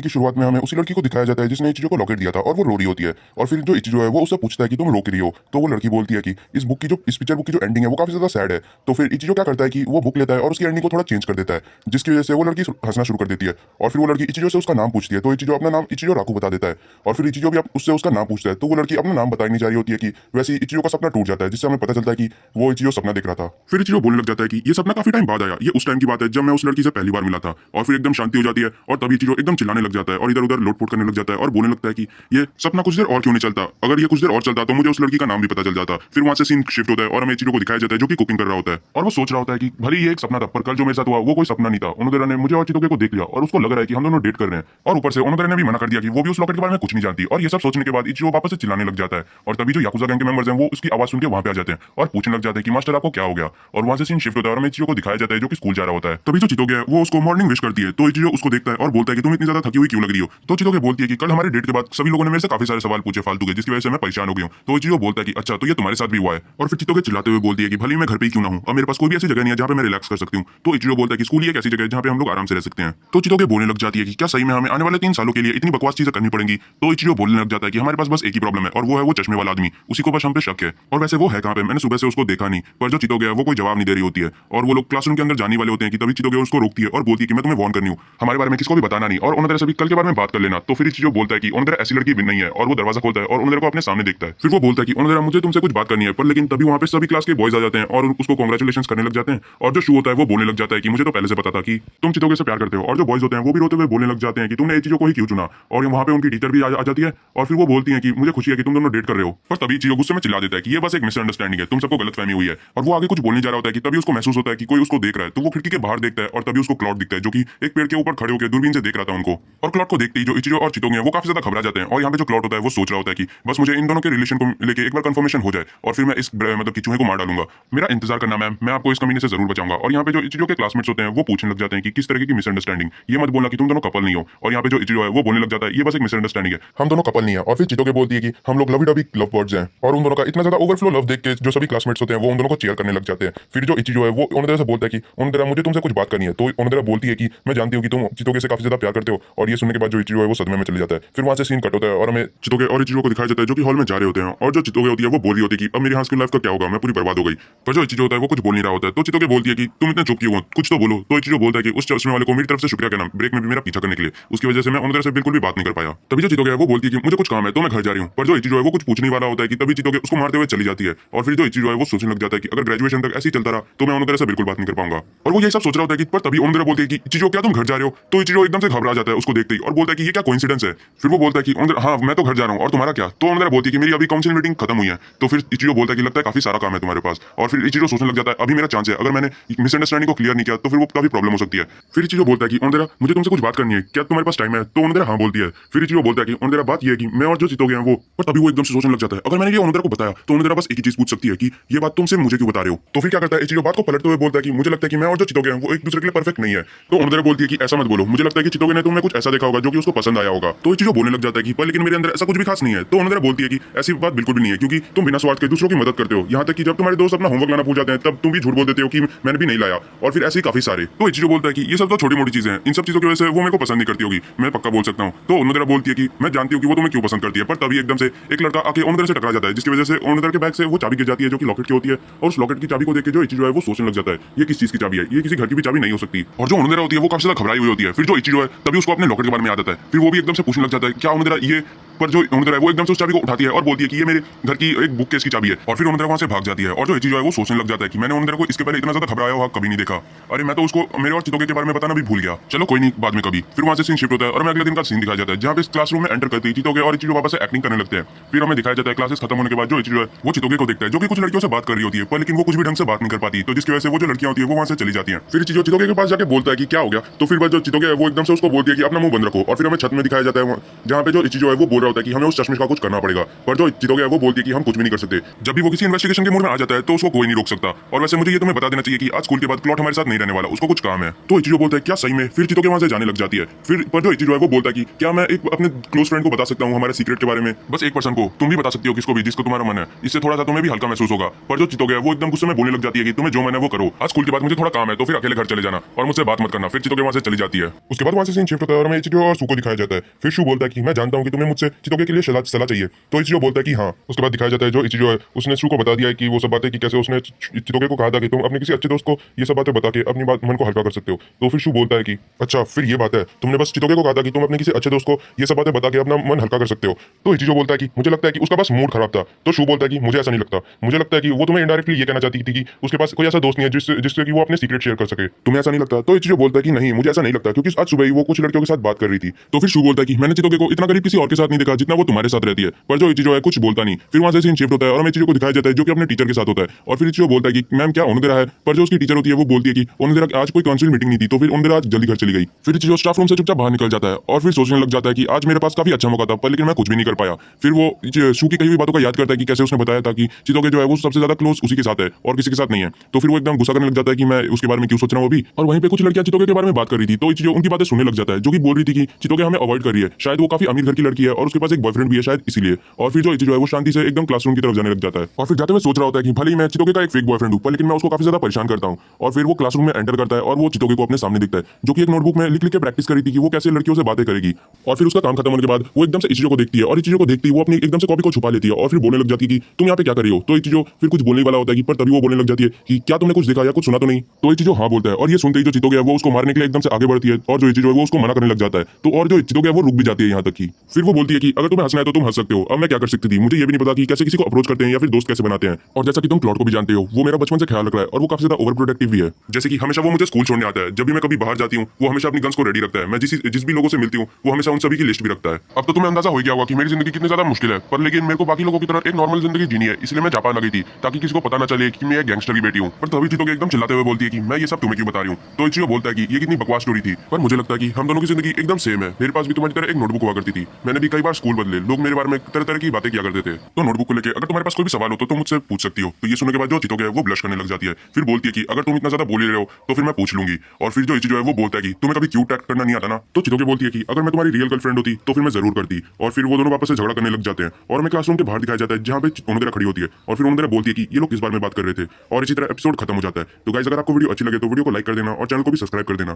की शुरुआत में हमें उसी लड़की को दिखाया जाता है जिसने इचिरो को लॉकेट दिया था और वो रो रही होती है। और फिर जो इचिरो है वो उससे पूछता है कि तुम रो क्यों रही हो। तो वो लड़की बोलती है कि इस पिक्चर बुक की जो एंडिंग है वो काफी ज्यादा सैड है। तो फिर इचिरो क्या करता है कि वो बुक लेता है और उसकी एंडिंग को थोड़ा चेंज कर देता है, जिसकी वजह से वो लड़की हंसना शुरू कर देती है। और फिर वो लड़की इचिरो से उसका नाम पूछती है, तो इचिरो अपना नाम इचिरो राकू बता देता है। और फिर इचिरो भी उससे उसका नाम पूछता है, तो वो लड़की अपना नाम बताई नहीं जा रही होती है कि वैसे ही इचिरो का सपना टूट जाता है, जिससे हमें पता चलता है कि वो इचिरो सपना देख रहा था। फिर इचिरो बोलने लग जाता है कि ये सपना काफी टाइम बाद आया, ये उस टाइम की बात है जब मैं उस लड़की से पहली बार मिला था। और फिर एकदम शांति हो जाती है और तभी इचिरो एकदम चिल्लाने लग जाता है और इधर उधर लोटपोट करने लग जाता है और बोलने लगता है कि ये सपना कुछ देर और क्यों नहीं चलता, अगर ये कुछ देर और चलता तो मुझे उस लड़की का नाम भी पता चल जाता। फिर वहां से सीन शिफ्ट होता है और हमें इचिरो को दिखाया जाता है जो कि कुकिंग कर रहा होता है और वो सोच रहा होता है कि भले ये एक सपना था पर कल जो मेरे साथ हुआ वो कोई सपना नहीं था। ओनोदेरा ने मुझे और चितोगे को देख लिया और उसको लग रहा है कि हम दोनों डेट कर रहे हैं। और ऊपर से ओनोदेरा ने भी मना कर दिया कि वो भी उस लॉकेट के बारे में कुछ नहीं जानती। और ये सब सोचने के बाद इचिरो वापस से चिल्लाने लग जाता है और तभी जो याकुजा गैंग के मेंबर्स हैं वो उसकी आवाज सुन के वहां पे आ जाते हैं और पूछने लग जाते हैं कि मास्टर आपको क्या हो गया। और वहां से सीन शिफ्ट होता है और हमें इचिरो को दिखाया जाता है जो कि स्कूल जा रहा होता है। तभी जो चितोगे है वो उसको मॉर्निंग विश करती है, तो इचिरो उसको देखता है और बोलता है कि तुम इतनी ज्यादा थकी हुई क्यों लग रही हो। तो चितोगे बोलती है कि कल हमारे डेट के बाद सभी लोगों ने मेरे से काफी सारे सवाल पूछे फालतू के, जिसकी वजह से मैं परेशान हो गई हूँ। तो इचिरो बोलता है कि अच्छा तो ये तुम्हारे साथ भी हुआ है। और फिर चितोगे चिल्लाते हुए बोलती है कि भले मैं घर पे ही क्यों ना हूँ, और मेरे पास कोई भी ऐसी जगह नहीं है जहाँ पे मैं रिलैक्स कर सकती हूँ। तो इचिरो बोलता है कि स्कूल ही एक ऐसी जगह है जहाँ पे हम लोग आराम से रह सकते हैं। तो चितोगे बोलने लग जाती है कि क्या सही में हमें आने वाले 3 सालों के लिए इतनी बकवास चीजें करनी पड़ेंगी। तो इचिरो बोलने लग जाता है कि हमारे पास बस एक ही प्रॉब्लम है और वो है वो चश्मे वाला आदमी, उसी को बस हम पे शक है। और वैसे वो है कहाँ पे, मैंने सुबह से उसको देखा नहीं। पर जो चितोगे है वो कोई जवाब नहीं दे रही होती है और वो लोग क्लासरूम के अंदर जाने वाले होते हैं कि तभी चितोगे उसको रोकती है और बोलती है कि मैं तुम्हें वार्न करनी हूँ, हमारे बारे में किसको भी बताना नहीं और ओनोदेरा से भी कल के बारे में बात कर लेना। तो फिर इचिरो बोलता है कि ओनोदेरा ऐसी लड़की भी नहीं है और वो दरवाजा खोलता है और ओनोदेरा को अपने सामने देखता है। फिर वो बोलता है कि ओनोदेरा मुझे तुमसे कुछ बात करनी है, पर लेकिन तभी वहाँ पे सभी क्लास के बॉयज आ जाते हैं और उसको कांग्रेचुलेशन करने लग जाते हैं। और जो शू होता है वो बोलने लग जाता है कि मुझे तो पहले से पता था कि तुम चितोगे से प्यार करते हो। और जो बॉयज होते हैं वो भी रोते हुए बोलने लग जाते हैं कि तुमने इचिरो को ही क्यों चुना। और वहाँ पे उनकी टीचर भी आ जाती है और फिर वो बोलती है कि मुझे खुशी है कि तुम दोनों डेट कर रहे हो। पर तभी इचिरो गुस्से में चिल्ला देता है कि ये बस एक मिसअंडरस्टैंडिंग है, तुम सबको गलतफहमी हुई है। और वो आगे कुछ बोलने जा रहा होता है कि तभी उसको महसूस होता है कि कोई उसको देख रहा है। तो वो खिड़की के बाहर देखता है और तभी उसको क्लॉड दिखता है जो कि एक पेड़ के ऊपर खड़े होकर दूरबीन से देख रहा था उनको। और क्लॉड को देखते ही जो इचिरो और चितोगे हैं वो काफी ज्यादा घबरा जाते हैं। और यहाँ पे जो क्लॉड होता है वो सोच रहा होता है कि बस मुझे इन दोनों के रिलेशन को लेके एक बार कंफर्मेशन हो जाए और फिर मैं इस मतलब कि चूहे को मार डालूंगा। मेरा इंतजार करना मैम, मैं आपको इस कमीने से जरूर बचाऊंगा। और यहाँ पे जो इचिरो के क्लासमेट्स होते हैं वो पूछने लग जाते हैं कि किस तरह की मिसअंडरस्टैंडिंग, ये मत बोलना कि तुम दोनों कपल नहीं हो। और यहाँ पे जो इचिरो है वो बोलने लग जाता है ये बस एक मिसअंडरस्टैंडिंग है, हम दोनों कपल नहीं है। और फिर चितोगे बोलती है कि हम लोग लवी डबी लव बर्ड्स हैं। और उन दोनों का इतना ज्यादा ओवरफ्लो लव देख के जो सभी क्लासमेट्स होते हैं वो उन दोनों को चीयर करने लग जाते हैं। फिर जो इचिरो है वो ओनोदेरा से बोलता है कि ओनोदेरा मुझे तुमसे कुछ बात करनी है। तो ओनोदेरा बोलती है कि मैं जानती हूँ कि तुम चितोगे से काफी ज्यादा प्यार करते हो। और ये सुनने के बाद जो इचिरो है वो सदमे में चले जाता है। फिर वहां से सीन कट होता है और हमें चितोगे और इचिरो को दिखाया जाता है जो कि हॉल में जा रहे होते हैं। और जो चितोगे होती है वो बोल रही होती है कि अब मेरी हाथ की लाइफ का क्या होगा, मैं पूरी बर्बाद हो गई। पर जो इचिरो होता है वो कुछ बोल नहीं रहा होता है। तो चितोगे बोलती है कि तुम इतने चुप क्यों हो, कुछ तो बोलो। तो इचिरो बोलता है कि उस चश्मे वाले को मेरी तरफ से शुक्रिया कहना, ब्रेक में भी मेरा पीछा करने के लिए, उसकी वजह से मैं ओनोदेरा से बिल्कुल भी बात नहीं कर पाया। तभी जो चितोगे है वो बोलती है कि मुझे कुछ काम है तो मैं घर जा रही हूँ। पर जो इचिरो है वो कुछ पूछने वाला होता है कि तभी चितोगे उसको मारते हुए चली जाती है। और फिर जो इचिरो है वो सोचने लग जाता है कि अगर ग्रेजुएशन तक ऐसे ही चलता रहा तो मैं ओनोदेरा से बिल्कुल बात नहीं कर पाऊंगा। और वो ये सब सोच रहा होता है कि पर तभी ओनोदेरा बोलती है कि इचिरो क्या तुम घर जा रहे हो। तो इचिरो एकदम से घबरा जाता है उसको देखते ही और बोलता है कि ये क्या कोइंसिडेंस है। फिर वो बोलता है कि ओनोदेरा हाँ मैं तो घर जा रहा हूँ और तुम्हारा क्या। तो ओनोदेरा बोलती है कि मेरी अभी काउंसिल मीटिंग खत्म हुई है। तो फिर इचिरो बोलता है कि लगता है काफी सारा काम है तुम्हारे पास। और फिर इचिरो सोचने लग जाता है अभी मेरा चांस है, अगर मैंने मिसअंडरस्टैंडिंग को क्लियर नहीं किया तो फिर वो काफी प्रॉब्लम हो सकती है। फिर इचिरो बोलता है कि ओनोदेरा मुझे तुमसे कुछ बात करनी है, क्या तुम्हारे पास टाइम है। तो ओनोदेरा हाँ बोलती है। फिर इचिरो बोलता है कि ओनोदेरा बात ये है कि मैं और जो चितोगे हैं वो। पर तभी वो एकदम से सोचने लग जाता है अगर मैंने ये ओनोदेरा को बताया तो ओनोदेरा बस एक ही चीज पूछ सकती है कि ये बात तुम सिर्फ मुझे क्यों बता रहे हो। तो फिर क्या करता है इचिरो बात को पलटते हुए बोलता है कि मुझे लगता है कि मैं और जो चितोगे हैं वो एक दूसरे के लिए परफेक्ट नहीं है। तो ओनोदेरा बोलती है कि ऐसा मत बोलो, मुझे लगता है कि चितोगे ने तुमने कुछ ऐसा देखा होगा जो कि उसको पसंद आया होगा। तो इचिरो बोलने लग जाता है कि पर लेकिन मेरे अंदर ऐसा कुछ भी खास नहीं है। तो ओनोदेरा बोलती है कि ऐसी बात बिल्कुल भी नहीं है क्योंकि तुम बिना स्वार्थ के दूसरों की मदद करते हो, यहाँ तक कि जब तुम्हारे दोस्त अपना होमवर्क लाना भूल जाते हैं तब तुम भी झूठ बोल देते हो कि मैंने भी नहीं लाया। और फिर ऐसे ही काफी सारे। तो इचिरो बोलता है कि ये सब तो छोटी मोटी चीजें हैं, इन सब चीजों की वजह से वो मेरे को पसंद नहीं करती होगी, मैं पक्का बोल सकता हूँ। तो ओनोदेरा बोलती है कि मैं जानती हूँ कि वो तुम्हें क्यों पसंद करती है। पर तभी एकदम से एक लड़का आके ओनोदेरा से टकरा जाता है जिसकी वजह से ओनोदेरा के बैग से वो चाबी गिर जाती है जो कि लॉकेट की होती है। और उस लॉकेट की चाबी को देख के जो इचिरो है वो सोचने लग जाता है ये किस चीज की चाबी है, ये किसी घर की भी चाबी नहीं हो सकती। और जो ओनोदेरा होती है वो काफी ज्यादा घबराई हुई होती है। फिर जो इचिरो है तभी उसको अपने लॉकेट के बारे में याद आता है। फिर वो भी एकदम से पूछने लग जाता है क्या ओनोदेरा ये। पर जो ओनोदेरा है वो एकदम से उस चाबी को उठाती है और बोलती है कि ये मेरे घर की एक बुक केस की चाबी है। और फिर ओनोदेरा वहां से भाग जाती है। और जो इचिरो है वो सोचने लग जाता है कि मैंने ओनोदेरा को इसके पहले इतना ज्यादा घबराया हुआ कभी नहीं देखा। अरे मैं तो उसको मेरे और चितोगे के बारे में बताना भी भूल गया, चलो कोई नहीं बाद में कभी। फिर वहां से सीन शिफ्ट होता है और हमें अगले दिन का सीन दिखाया जाता है जहाँ पे इस क्लासरूम में एंटर करते ही चितोगे और इचिरो वापस से एक्टिंग करने लगते हैं। फिर हमें दिखाया जाता है क्लासेस खत्म होने के बाद जो इचिरो है वो चितोगे को देखता है जो कि कुछ लड़कियों से बात कर रही होती है, पर लेकिन वो कुछ भी ढंग से बात नहीं कर पाती। तो जिसकी वजह से वो जो लड़कियां होती है वो वहां से चली जाती हैं। फिर इचिरो चितोगे के पास जाके बोलता है कि क्या हो गया। तो फिर जो चितोगे है वो एकदम से उसको बोलती है कि अपना मुंह बंद रखो। और फिर हमें छत में दिखाया जाता है जहाँ पे जो इचिरो है वो बोल रहा होता है कि हमें उस चश्मिश का कुछ करना पड़ेगा, पर जो चितोगे है वो बोलती है कि हम कुछ भी नहीं कर सकते। जब भी वो किसी इन्वेस्टिगेशन के मूड में आ जाता है तो उसको कोई नहीं रोक सकता। और वैसे मुझे ये तुम्हें बता देना चाहिए कि आज स्कूल के बाद क्लॉट हमारे साथ नहीं रहने वाला, उसको कुछ काम है। तो इचिरो बोलता है क्या सही में? फिर चितोगे वहां से जाने लग जाती है। फिर पर जो इचिरो है वो बोलता है कि क्या मैं एक अपने क्लोज फ्रेंड को बता सकता हूँ हमारे सीक्रेट के बारे में, बस एक पर्सन को, तुम भी बता सकती हो किसको भी जिसको तुम्हारा मन है, इससे थोड़ा सा तुम्हें भी हल्का महसूस होगा। पर जो चितोगे है वो एकदम गुस्से में बोलने लग जाती है कि तुम्हें जो मन है वो करो, आज स्कूल के बाद मुझे थोड़ा काम है तो फिर अकेले घर चले जाना और मुझसे बात मत करना। फिर चितोगे वहां से चली जाती है। उसके बाद वहां से सीन शिफ्ट होता है और हमें इचिरो और सू को दिखाया जाता है। फिर शू बोलता है कि मैं जानता हूँ कि तुम्हें मुझसे चितोगे के लिए सलाह चाहिए। तो इचिरो बोलता है कि हाँ। उसके बाद दिखाया जाता है जो इचिरो है उसने शू को बता दिया है कि वो सब बातें कि कैसे उसने चितोगे को कहा था कि तुम अपने किसी अच्छे दोस्त को ये सब बातें बता के अपनी बात मन को हल्का कर सकते हो। तो फिर शू बोलता है कि अच्छा फिर ये बात है, तुमने बस चितोगे को कहा था कि तुम अपने किसी अच्छे दोस्त को ये सब बातें बता के अपना मन हल्का कर सकते हो। तो इचिरो बोलता है कि मुझे लगता है कि उसका बस मूड खराब था। तो शू बोलता है कि मुझे ऐसा नहीं लगता, मुझे लगता है कि वो तुम्हें इनडायरेक्टली ये कहना चाहती थी कि उसके पास कोई ऐसा दोस्त नहीं है जिससे कि वो अपने सीक्रेट शेयर कर सके। तुम्हें ऐसा नहीं लगता? तो इचिरो बोलता है कि नहीं मुझे ऐसा नहीं लगता, क्योंकि आज सुबह ही वो कुछ लड़कियों के साथ बात कर रही थी। तो फिर शू बोलता है कि मैंने चितोगे को इतना करीब किसी और के साथ नहीं देखा जितना वो तुम्हारे साथ रहती है। पर जो इचिरो है कुछ बोलता नहीं। फिर वहां से सीन शिफ्ट होता है और हमें इचिरो को दिखाया जाता है जो कि अपने टीचर के साथ होता है। और फिर इचिरो बोलता है कि मैम क्या ओनोदेरा है? पर जो उसकी टीचर होती है वो बोलती है कि ओनोदेरा आज कोई काउंसिल मीटिंग नहीं थी, तो फिर ओनोदेरा आज जल्दी घर चली गई। फिर इचिरो स्टाफ रूम से चुपचाप बाहर निकल जाता है और फिर सोचने लग जाता है कि आज मेरे पास काफी अच्छा मौका था पर लेकिन मैं कुछ भी नहीं कर पाया। फिर वो शू की कही हुई बातों का याद करता है कि कैसे उसने बताया था कि चितोगे जो है वो सबसे ज्यादा क्लोज उसी के साथ है और किसी के साथ नहीं है। तो फिर वो एकदम गुस्सा करने लग जाता है कि मैं उसके बारे में क्यों सोच रहा हूँ अभी। और वहीं पे कुछ लड़कियां चितोगे के बारे में बात कर रही थी तो इचिरो उनकी बातें सुनने लग जाता है, जो कि बोल रही थी कि चितोगे हमें अवॉइड कर रही है, शायद वो काफी अमीर घर की लड़की है और उसके पास एक बॉयफ्रेंड भी है शायद इसीलिए। और फिर जो इचिरो है वो शांति से एकदम क्लासरूम की तरफ जाने लग जाता है और फिर जाते हुए सोच रहा होता है कि भले ही मैं चितोगे का एक फेक बॉयफ्रेंड हूं पर लेकिन मैं उसको काफी ज्यादा परेशान करता हूं। और फिर वो क्लासरूम में एंटर करता है और वो चितोगे को अपने सामने दिखता है, जो कि एक नोटबुक में लिख लिख के प्रैक्टिस करी थी कि वो कैसे लड़कियों से बातें करेगी। और फिर उसका काम खत्म होने के बाद वो एकदम से इचिरो को देखती है और इचिरो को देखती है वो अपनी एकदम से कॉपी को छुपा लेती है और फिर बोलने लग जाती है कि तुम यहाँ पे क्या कर रही हो। तो इचिरो फिर कुछ बोलने वाला होता है कि पर तभी वो बोलने लग जाती है कि क्या तुमने कुछ देखा या कुछ सुना तो नहीं। तो इचिरो हाँ बोलता है और ये सुनते ही जो चितोगे है वो उसको मारने के लिए एकदम से आगे बढ़ती है और जो इचिरो है वो उसको मना करने लग जाता है। तो और जो चितोगे है वो रुक भी जाती है यहाँ तक कि फिर वो बोलती है कि अगर तुम्हें हंसना है तो तुम हंस सकते हो, अब मैं क्या कर सकती थी, मुझे ये भी नहीं पता कि कैसे किसी को अप्रोच करते हैं या फिर दोस्त कैसे बनाते हैं। और जैसा कि तुम क्लॉड को भी जानते हो वो मेरा बचपन से ख्याल रख रहा है और वो काफी ज्यादा ओवर प्रोटेक्टिव भी है। जैसे कि हमेशा वो मुझे स्कूल छोड़ने आता है, जब भी मैं कभी बाहर जाती हूँ वो हमेशा अपनी गन्स को रेडी रखता है। मैं जिस भी लोगों से मिलती हूँ वो हमेशा उन सभी की लिस्ट भी रखता है। अब तो तुम्हें अंदाजा हो गया होगा कि मेरी जिंदगी कितनी ज्यादा मुश्किल है, पर लेकिन मेरे को बाकी लोगों की तरह एक नॉर्मल जिंदगी जीनी है, इसलिए मैं जापान आ गई थी ताकि किसी को पता ना चले कि मैं एक गैंगस्टर की बेटी हूँ। पर तभी चितोगे एकदम चिल्लाते हुए बोलती है कि मैं ये सब तुम्हें क्यों बता रही हूँ। तो इचिरो बोलता है कि ये कितनी बकवास स्टोरी थी, पर मुझे लगता है कि हम दोनों की जिंदगी एकदम सेम है। मेरे पास भी तुम्हारी तरह एक नोटबुक हुआ करती थी, मैंने भी कई बार स्कूल बदले, लोग मेरे बारे में तरह तरह की बातें किया करते थे। तो नोटबुक को लेकर अगर तुम्हारे पास कोई भी सवाल हो तो तुम मुझसे पूछ सकती हो। तो ये सुनने के बाद जो चितोगे है वो ब्लश करने लग जाती है, फिर बोलती है कि अगर तुम इतना ज्यादा बोल ही रहे हो तो फिर मैं पूछ लूंगी। और फिर जो इचिरो है वो बोलता है कि तुम्हें कभी क्यूट एक्ट करना नहीं आता ना। तो चितोगे बोलती है कि अगर मैं तुम्हारी रियल गर्लफ्रेंड होती तो फिर मैं जरूर करती। और फिर वो दोनों वापस से झगड़ा करने लग जाते हैं और हमें क्लासरूम के बाहर दिखाया जाता है जहाँ पे ओनोदेरा खड़ी होती है और फिर ओनोदेरा बोलती है कि ये लोग किस बारे में बात कर रहे थे। और इसी तरह एपिसोड खत्म हो जाता है। तो गाइस अगर आपको वीडियो अच्छी लगे तो वीडियो को लाइक कर देना और चैनल को भी सब्सक्राइब कर देना।